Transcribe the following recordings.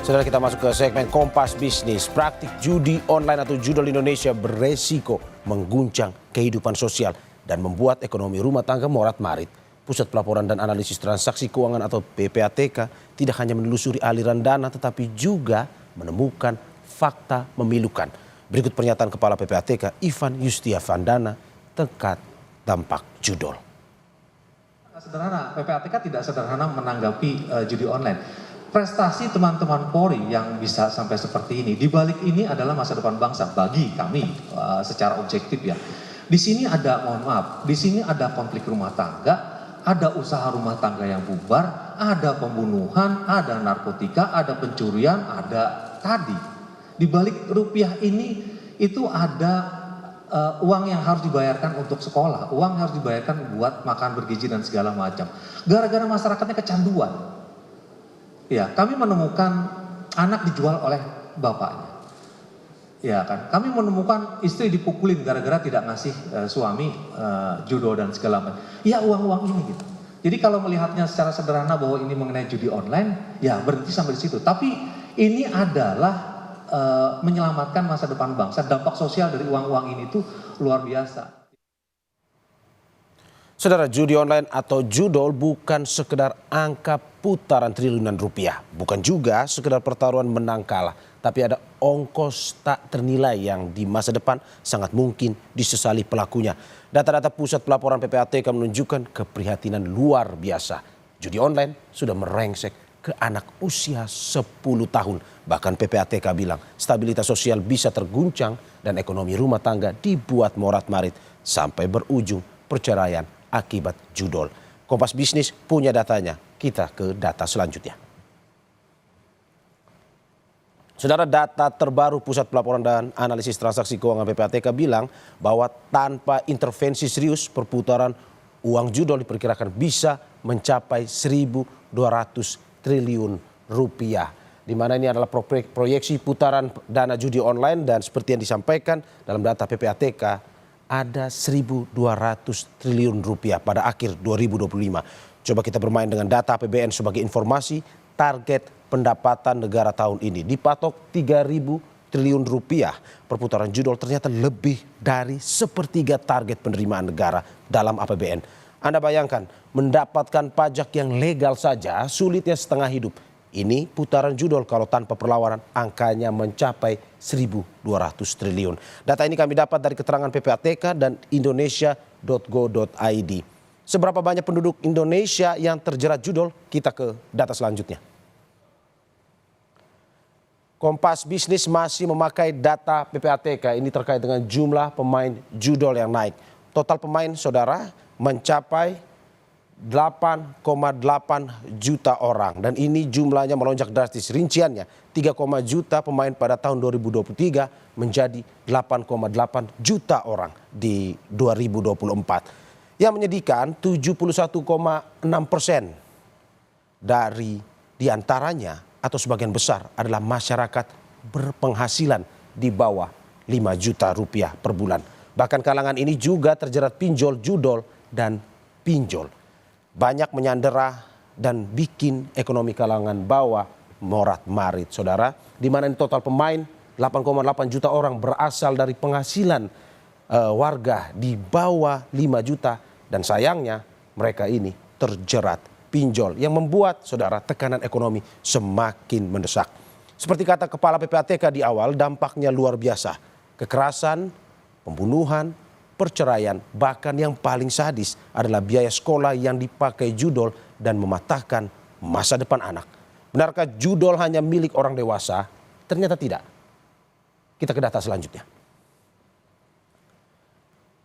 Saudara, kita masuk ke segmen Kompas Bisnis. Praktik judi online atau judol Indonesia beresiko mengguncang kehidupan sosial dan membuat ekonomi rumah tangga morat-marit. Pusat Pelaporan dan Analisis Transaksi Keuangan atau PPATK tidak hanya menelusuri aliran dana tetapi juga menemukan fakta memilukan. Berikut pernyataan Kepala PPATK Ivan Yustiavandana terkait dampak judol. Sederhana, PPATK tidak sederhana menanggapi judi online. Prestasi teman-teman Polri yang bisa sampai seperti ini, di balik ini adalah masa depan bangsa bagi kami secara objektif ya. Di sini ada, mohon maaf, di sini ada konflik rumah tangga, ada usaha rumah tangga yang bubar, ada pembunuhan, ada narkotika, ada pencurian, ada tadi. Di balik rupiah ini itu ada uang yang harus dibayarkan untuk sekolah, uang yang harus dibayarkan buat makan bergizi dan segala macam. Gara-gara masyarakatnya kecanduan. Ya, kami menemukan anak dijual oleh bapaknya. Ya kan, kami menemukan istri dipukulin gara-gara tidak ngasih suami judo dan segala macam. Ya uang-uang ini gitu. Jadi kalau melihatnya secara sederhana bahwa ini mengenai judi online, ya berhenti sampai di situ. Tapi ini adalah menyelamatkan masa depan bangsa. Dampak sosial dari uang-uang ini tuh luar biasa. Saudara, judi online atau judol bukan sekedar angka putaran triliunan rupiah. Bukan juga sekedar pertaruhan menang kalah. Tapi ada ongkos tak ternilai yang di masa depan sangat mungkin disesali pelakunya. Data-data Pusat Pelaporan PPATK menunjukkan keprihatinan luar biasa. Judi online sudah merengsek ke anak usia 10 tahun. Bahkan PPATK bilang stabilitas sosial bisa terguncang dan ekonomi rumah tangga dibuat morat-marit sampai berujung perceraian akibat judol. Kompas Bisnis punya datanya. Kita ke data selanjutnya. Saudara, data terbaru Pusat Pelaporan dan Analisis Transaksi Keuangan PPATK bilang bahwa tanpa intervensi serius perputaran uang judol diperkirakan bisa mencapai 1.200 triliun rupiah. Di mana ini adalah proyeksi putaran dana judi online dan seperti yang disampaikan dalam data PPATK ada 1.200 triliun rupiah pada akhir 2025. Coba kita bermain dengan data APBN sebagai informasi. Target pendapatan negara tahun ini dipatok 3.000 triliun rupiah. Perputaran judol ternyata lebih dari sepertiga target penerimaan negara dalam APBN. Anda bayangkan mendapatkan pajak yang legal saja sulitnya setengah hidup. Ini putaran judol kalau tanpa perlawanan angkanya mencapai 1.200 triliun. Data ini kami dapat dari keterangan PPATK dan indonesia.go.id. Seberapa banyak penduduk Indonesia yang terjerat judol? Kita ke data selanjutnya. Kompas Bisnis masih memakai data PPATK ini terkait dengan jumlah pemain judol yang naik. Total pemain saudara mencapai 8,8 juta orang dan ini jumlahnya melonjak drastis. Rinciannya 3, juta pemain pada tahun 2023 menjadi 8,8 juta orang di 2024. Yang menyedihkan 71,6% dari diantaranya atau sebagian besar adalah masyarakat berpenghasilan di bawah 5 juta rupiah per bulan. Bahkan kalangan ini juga terjerat pinjol, judol, dan pinjol. Banyak menyandera dan bikin ekonomi kalangan bawah morat-marit, saudara. Di mana total pemain 8,8 juta orang berasal dari penghasilan warga di bawah 5 juta. Dan sayangnya mereka ini terjerat pinjol yang membuat saudara tekanan ekonomi semakin mendesak. Seperti kata Kepala PPATK di awal, dampaknya luar biasa. Kekerasan, pembunuhan, perceraian, bahkan yang paling sadis adalah biaya sekolah yang dipakai judol dan mematahkan masa depan anak. Benarkah judol hanya milik orang dewasa? Ternyata tidak. Kita ke data selanjutnya.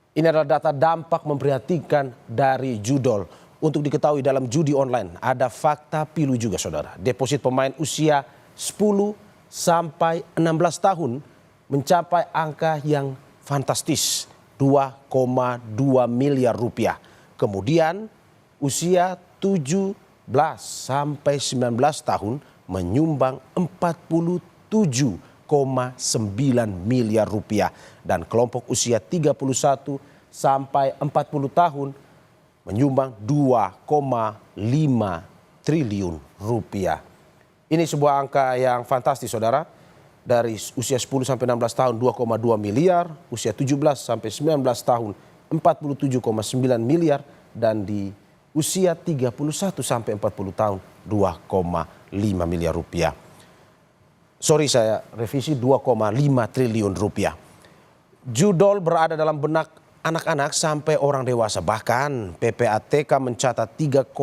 Ini adalah data dampak memprihatinkan dari judol. Untuk diketahui dalam judi online ada fakta pilu juga saudara. Deposit pemain usia 10 sampai 16 tahun mencapai angka yang fantastis. 2,2 miliar rupiah. Kemudian usia 17 sampai 19 tahun menyumbang 47,9 miliar rupiah. Dan kelompok usia 31 sampai 40 tahun menyumbang 2,5 triliun rupiah. Ini sebuah angka yang fantastis, saudara. Dari usia 10 sampai 16 tahun 2,2 miliar, usia 17 sampai 19 tahun 47,9 miliar, dan di usia 31 sampai 40 tahun 2,5 miliar rupiah. Sorry, saya revisi, 2,5 triliun rupiah. Judol berada dalam benak anak-anak sampai orang dewasa. Bahkan PPATK mencatat 3,8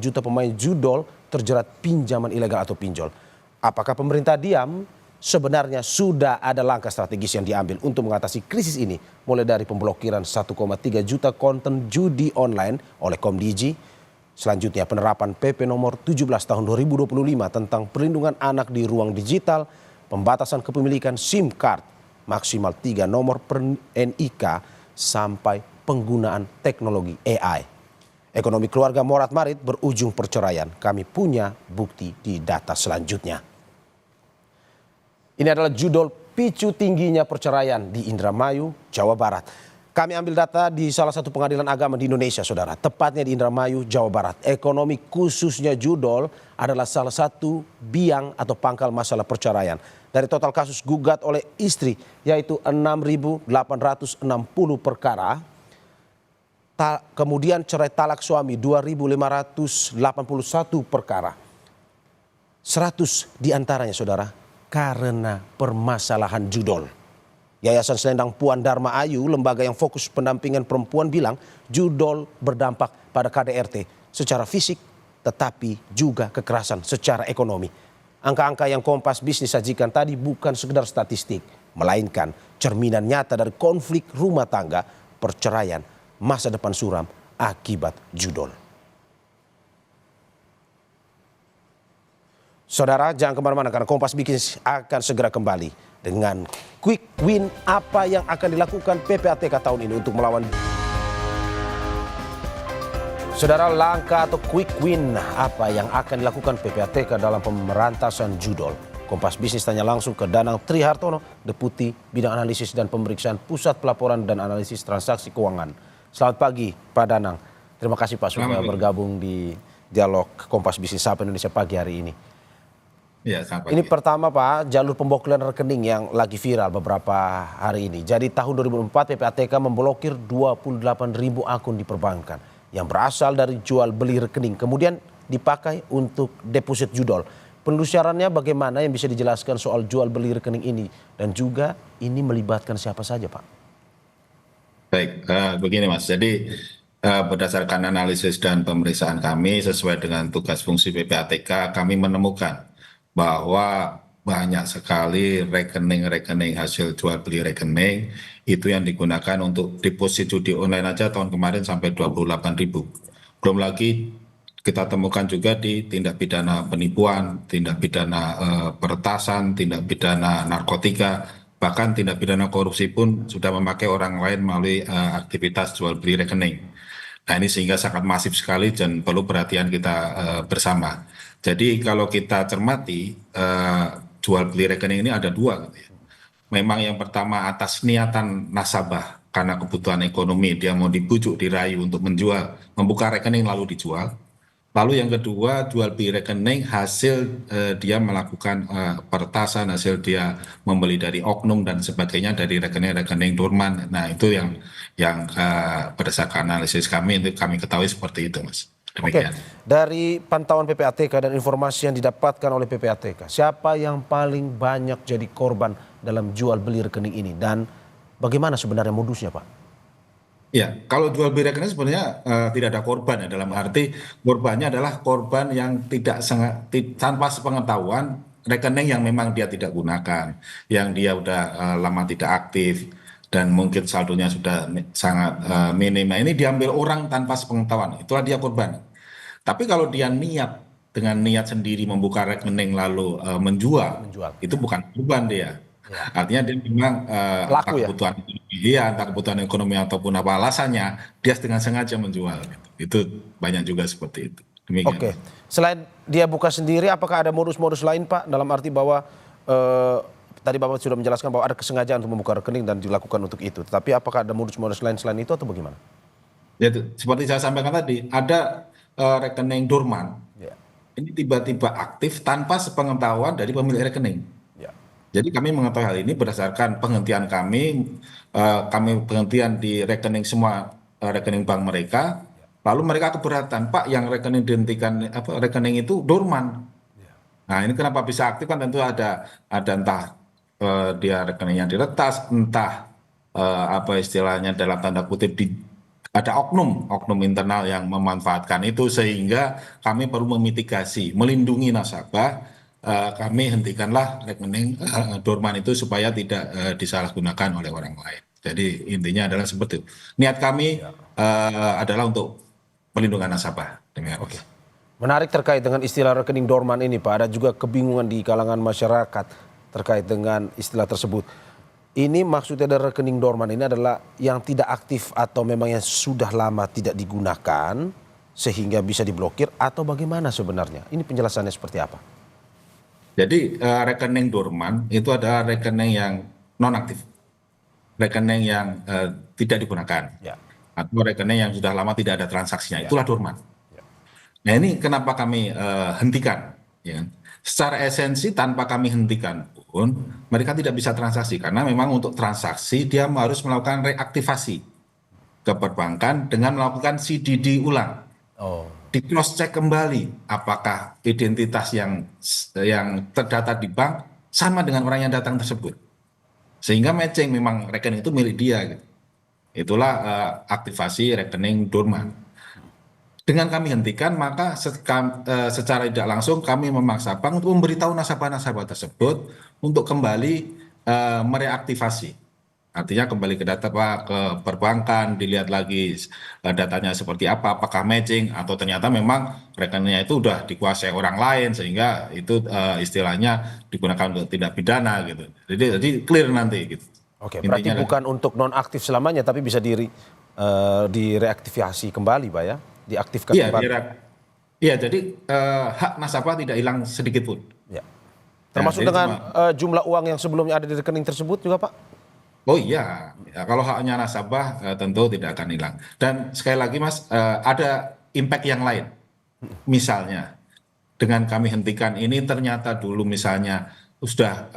juta pemain judol terjerat pinjaman ilegal atau pinjol. Apakah pemerintah diam? Sebenarnya sudah ada langkah strategis yang diambil untuk mengatasi krisis ini, mulai dari pemblokiran 1,3 juta konten judi online oleh Komdigi. Selanjutnya penerapan PP nomor 17 tahun 2025 tentang perlindungan anak di ruang digital, pembatasan kepemilikan SIM card maksimal 3 nomor per NIK, sampai penggunaan teknologi AI. Ekonomi keluarga morat-marit berujung perceraian. Kami punya bukti di data selanjutnya. Ini adalah judul picu tingginya perceraian di Indramayu, Jawa Barat. Kami ambil data di salah satu pengadilan agama di Indonesia, saudara. Tepatnya di Indramayu, Jawa Barat. Ekonomi khususnya judol adalah salah satu biang atau pangkal masalah perceraian. Dari total kasus gugat oleh istri, yaitu 6.860 perkara. Kemudian cerai talak suami 2.581 perkara. 100 diantaranya, saudara, karena permasalahan judol. Yayasan Selendang Puan Dharma Ayu, lembaga yang fokus pendampingan perempuan, bilang judol berdampak pada KDRT secara fisik, tetapi juga kekerasan secara ekonomi. Angka-angka yang Kompas Bisnis sajikan tadi bukan sekedar statistik, melainkan cerminan nyata dari konflik rumah tangga, perceraian, masa depan suram akibat judol. Saudara, jangan kemana-mana karena Kompas Bisnis akan segera kembali dengan quick win apa yang akan dilakukan PPATK tahun ini untuk melawan. Saudara, langkah atau quick win apa yang akan dilakukan PPATK dalam pemberantasan judol. Kompas Bisnis tanya langsung ke Danang Trihartono, Deputi Bidang Analisis dan Pemeriksaan Pusat Pelaporan dan Analisis Transaksi Keuangan. Selamat pagi, Pak Danang. Terima kasih Pak sudah bergabung di dialog Kompas Bisnis Sapa Indonesia pagi hari ini. Ya, ini pertama Pak, jalur pemblokiran rekening yang lagi viral beberapa hari ini. Jadi tahun 2004 PPATK memblokir 28.000 akun di perbankan yang berasal dari jual beli rekening, kemudian dipakai untuk deposit judol. Penelusurannya bagaimana, yang bisa dijelaskan soal jual beli rekening ini, dan juga ini melibatkan siapa saja Pak? Baik, begini Mas. Jadi berdasarkan analisis dan pemeriksaan kami sesuai dengan tugas fungsi PPATK, kami menemukan bahwa banyak sekali rekening-rekening hasil jual beli rekening itu yang digunakan untuk deposit judi online aja tahun kemarin sampai 28.000. Belum lagi kita temukan juga di tindak pidana penipuan, tindak pidana peretasan, tindak pidana narkotika, bahkan tindak pidana korupsi pun sudah memakai orang lain melalui aktivitas jual beli rekening. Nah, ini sehingga sangat masif sekali dan perlu perhatian kita bersama. Jadi kalau kita cermati jual beli rekening ini ada dua gitu ya. Memang yang pertama atas niatan nasabah karena kebutuhan ekonomi, dia mau dibujuk, dirayu untuk membuka rekening lalu dijual. Lalu yang kedua, jual beli rekening hasil dia melakukan peretasan, hasil dia membeli dari oknum dan sebagainya dari rekening-rekening dorman. Nah, itu yang berdasarkan analisis kami, itu kami ketahui seperti itu, Mas. Demikian. Oke. Dari pantauan PPATK dan informasi yang didapatkan oleh PPATK, siapa yang paling banyak jadi korban dalam jual beli rekening ini, dan bagaimana sebenarnya modusnya Pak? Ya, kalau jual beli rekening sebenarnya tidak ada korban ya, dalam arti korbannya adalah korban yang tanpa sepengetahuan rekening yang memang dia tidak gunakan, yang dia udah lama tidak aktif dan mungkin saldonya sudah sangat minim. Nah, ini diambil orang tanpa sepengetahuan, itulah dia korban. Tapi kalau dia dengan niat sendiri membuka rekening lalu menjual, itu bukan korban dia. Artinya dia memang entah kebutuhan ekonomi ataupun apa alasannya, dia dengan sengaja menjual. Itu banyak juga seperti itu. Demikian. Oke. Selain dia buka sendiri, apakah ada modus-modus lain Pak? Dalam arti bahwa tadi Bapak sudah menjelaskan bahwa ada kesengajaan untuk membuka rekening dan dilakukan untuk itu. Tapi apakah ada modus-modus lain selain itu atau bagaimana? Ya, seperti saya sampaikan tadi, ada rekening dorman ini tiba-tiba aktif tanpa sepengetahuan dari pemilik rekening. Ya. Jadi kami mengetahui hal ini berdasarkan penghentian kami penghentian di rekening semua rekening bank mereka. Lalu mereka keberatan, Pak, yang rekening dihentikan rekening itu dorman. Nah, ini kenapa bisa aktif kan tentu ada entah dia rekeningnya diretas, entah apa istilahnya dalam tanda kutip ada oknum internal yang memanfaatkan itu sehingga kami perlu memitigasi, melindungi nasabah. Kami hentikanlah rekening dorman itu supaya tidak disalahgunakan oleh orang lain. Jadi intinya adalah seperti itu. Niat kami adalah untuk pelindungan nasabah. Demikian. Oke. Menarik terkait dengan istilah rekening dorman ini, Pak. Ada juga kebingungan di kalangan masyarakat terkait dengan istilah tersebut. Ini maksudnya dari rekening dorman ini adalah yang tidak aktif atau memang yang sudah lama tidak digunakan sehingga bisa diblokir atau bagaimana sebenarnya? Ini penjelasannya seperti apa? Jadi rekening dorman itu adalah rekening yang non aktif, rekening yang tidak digunakan, Ya. atau rekening yang sudah lama tidak ada transaksinya. Ya. Itulah dorman. Nah ini kenapa kami hentikan, ya. Secara esensi tanpa kami hentikan pun mereka tidak bisa transaksi karena memang untuk transaksi dia harus melakukan reaktivasi ke perbankan dengan melakukan CDD ulang, Oh. di cross check kembali apakah identitas yang terdata di bank sama dengan orang yang datang tersebut, sehingga matching memang rekening itu milik dia, gitu. Itulah aktivasi rekening dorman. Dengan kami hentikan, maka secara tidak langsung kami memaksa bank untuk memberitahu nasabah-nasabah tersebut untuk kembali mereaktivasi. Artinya kembali ke data ke perbankan, dilihat lagi datanya seperti apa, apakah matching atau ternyata memang rekeningnya itu sudah dikuasai orang lain sehingga itu istilahnya digunakan untuk tindak pidana gitu. Jadi clear nanti gitu. Oke, berarti Intinya bukan untuk non aktif selamanya tapi bisa direaktivasi kembali, Pak ya? Diaktifkan iya, kembali. iya, jadi hak nasabah tidak hilang sedikit pun. Ya. Nah, Termasuk jadi dengan jumlah uang yang sebelumnya ada di rekening tersebut juga, Pak? oh iya, ya, kalau haknya nasabah tentu tidak akan hilang. Dan sekali lagi Mas, ada impact yang lain. Misalnya, dengan kami hentikan ini ternyata dulu misalnya sudah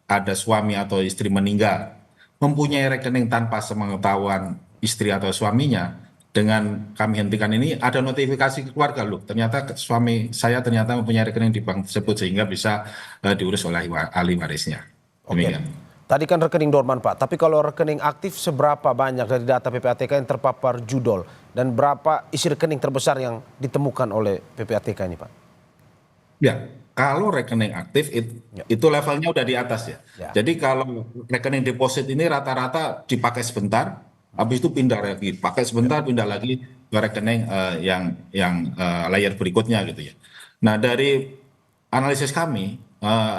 ada suami atau istri meninggal, mempunyai rekening tanpa sepengetahuan istri atau suaminya. Dengan kami hentikan ini ada notifikasi ke keluarga loh. Ternyata suami saya ternyata mempunyai rekening di bank tersebut sehingga bisa diurus oleh ahli warisnya. Oke. Demikian. Tadi kan rekening dorman, Pak. Tapi kalau rekening aktif seberapa banyak dari data PPATK yang terpapar judol dan berapa isi rekening terbesar yang ditemukan oleh PPATK ini, Pak? Ya, kalau rekening aktif Ya. itu levelnya udah di atas ya. Ya. Jadi kalau rekening deposit ini rata-rata dipakai sebentar, habis itu pindah lagi, pakai sebentar, pindah lagi ke rekening yang layer berikutnya gitu ya. Nah dari analisis kami,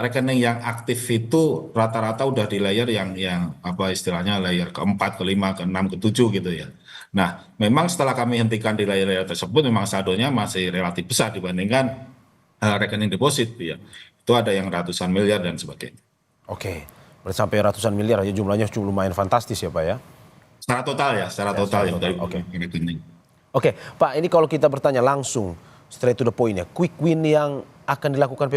rekening yang aktif itu rata-rata udah di layer yang apa istilahnya layer keempat, kelima, keenam, ketujuh gitu ya. Nah, memang setelah kami hentikan di layer-layer tersebut, memang saldonya masih relatif besar dibandingkan rekening deposit ya. Itu ada yang ratusan miliar dan sebagainya. Oke. Berarti sampai ratusan miliar ya, jumlahnya cukup lumayan fantastis ya, Pak ya? Secara total ya, secara total secara yang total, dari oke. rekening. Oke, Pak, ini kalau kita bertanya langsung straight to the point ya, quick win yang akan dilakukan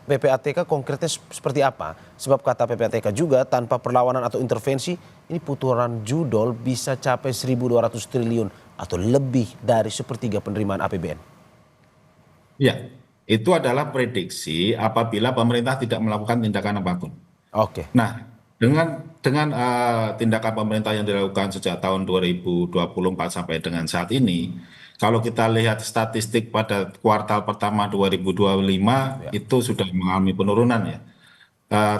PPATK konkretnya seperti apa? Sebab kata PPATK juga tanpa perlawanan atau intervensi, ini putaran judol bisa capai 1.200 triliun atau lebih dari sepertiga penerimaan APBN. Ya, itu adalah prediksi apabila pemerintah tidak melakukan tindakan apapun. Oke. Nah, dengan tindakan pemerintah yang dilakukan sejak tahun 2024 sampai dengan saat ini, kalau kita lihat statistik pada kuartal pertama 2025 Ya. itu sudah mengalami penurunan ya.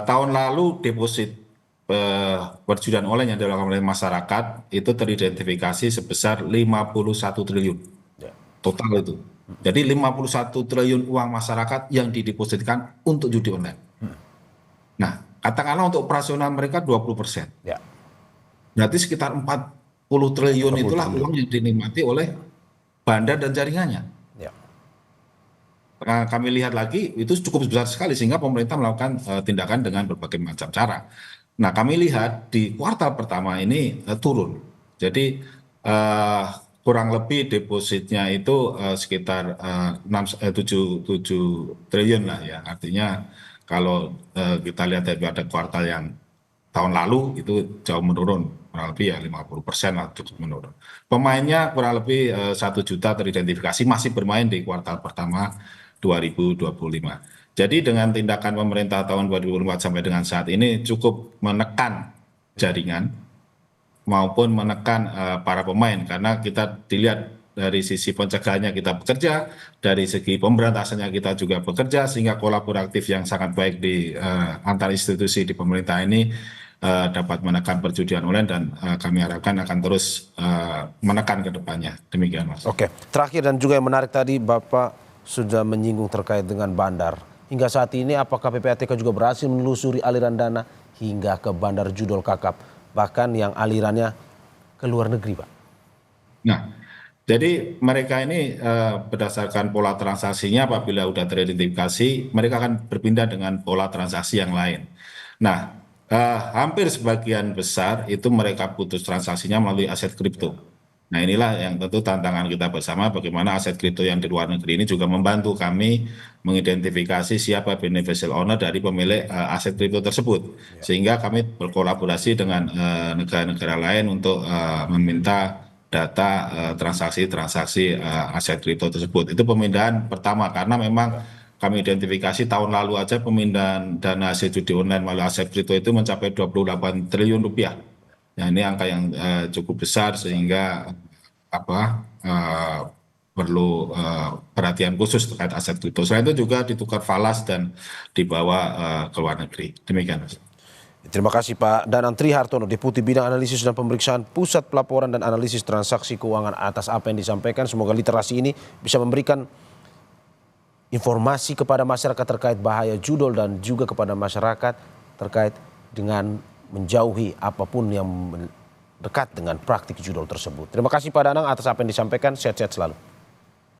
Tahun lalu deposit perjudian online yang dilakukan oleh masyarakat itu teridentifikasi sebesar 51 triliun Ya. total itu. Jadi 51 triliun uang masyarakat yang didepositkan untuk judi online. Nah, katakanlah untuk operasional mereka 20%. Ya. Berarti sekitar 40 triliun 40 itulah triliun. uang yang dinikmati oleh bandar dan jaringannya. Ya. Nah, kami lihat lagi itu cukup besar sekali sehingga pemerintah melakukan tindakan dengan berbagai macam cara. Nah, kami lihat di kuartal pertama ini turun. Jadi kurang lebih depositnya itu sekitar 7 triliun lah ya. Artinya kalau kita lihat dari kuartal yang tahun lalu itu jauh menurun, kurang lebih ya 50% lah cukup menurun. Pemainnya kurang lebih 1 juta teridentifikasi masih bermain di kuartal pertama 2025. Jadi dengan tindakan pemerintah tahun 2024 sampai dengan saat ini cukup menekan jaringan maupun menekan para pemain karena kita dilihat dari sisi pencegahannya kita bekerja, dari segi pemberantasannya kita juga bekerja sehingga kolaboratif yang sangat baik di antar institusi di pemerintah ini dapat menekan perjudian online dan kami harapkan akan terus menekan ke depannya. Demikian Mas. Oke, terakhir dan juga yang menarik tadi Bapak sudah menyinggung terkait dengan bandar. Hingga saat ini apakah PPATK juga berhasil menelusuri aliran dana hingga ke Bandar Judol Kakap, bahkan yang alirannya ke luar negeri, Pak? Nah, jadi mereka ini berdasarkan pola transaksinya apabila sudah teridentifikasi, mereka akan berpindah dengan pola transaksi yang lain. Nah, hampir sebagian besar itu mereka putus transaksinya melalui aset kripto. Nah, inilah yang tentu tantangan kita bersama bagaimana aset kripto yang di luar negeri ini juga membantu kami mengidentifikasi siapa beneficial owner dari pemilik aset kripto tersebut. Sehingga kami berkolaborasi dengan negara-negara lain untuk meminta data transaksi-transaksi aset kripto tersebut. Itu pemindahan pertama karena memang kami identifikasi tahun lalu aja pemindahan dana hasil judi online melalui aset kripto itu mencapai 28 triliun rupiah. Nah, ini angka yang cukup besar sehingga perlu perhatian khusus terkait aset kripto. Selain itu juga ditukar falas dan dibawa ke luar negeri. Demikian, Mas. Terima kasih Pak Danang Trihartono, Deputi Bidang Analisis dan Pemeriksaan Pusat Pelaporan dan Analisis Transaksi Keuangan atas apa yang disampaikan. Semoga literasi ini bisa memberikan informasi kepada masyarakat terkait bahaya judol dan juga kepada masyarakat terkait dengan menjauhi apapun yang dekat dengan praktik judol tersebut. Terima kasih Pak Danang atas apa yang disampaikan. Sehat-sehat selalu.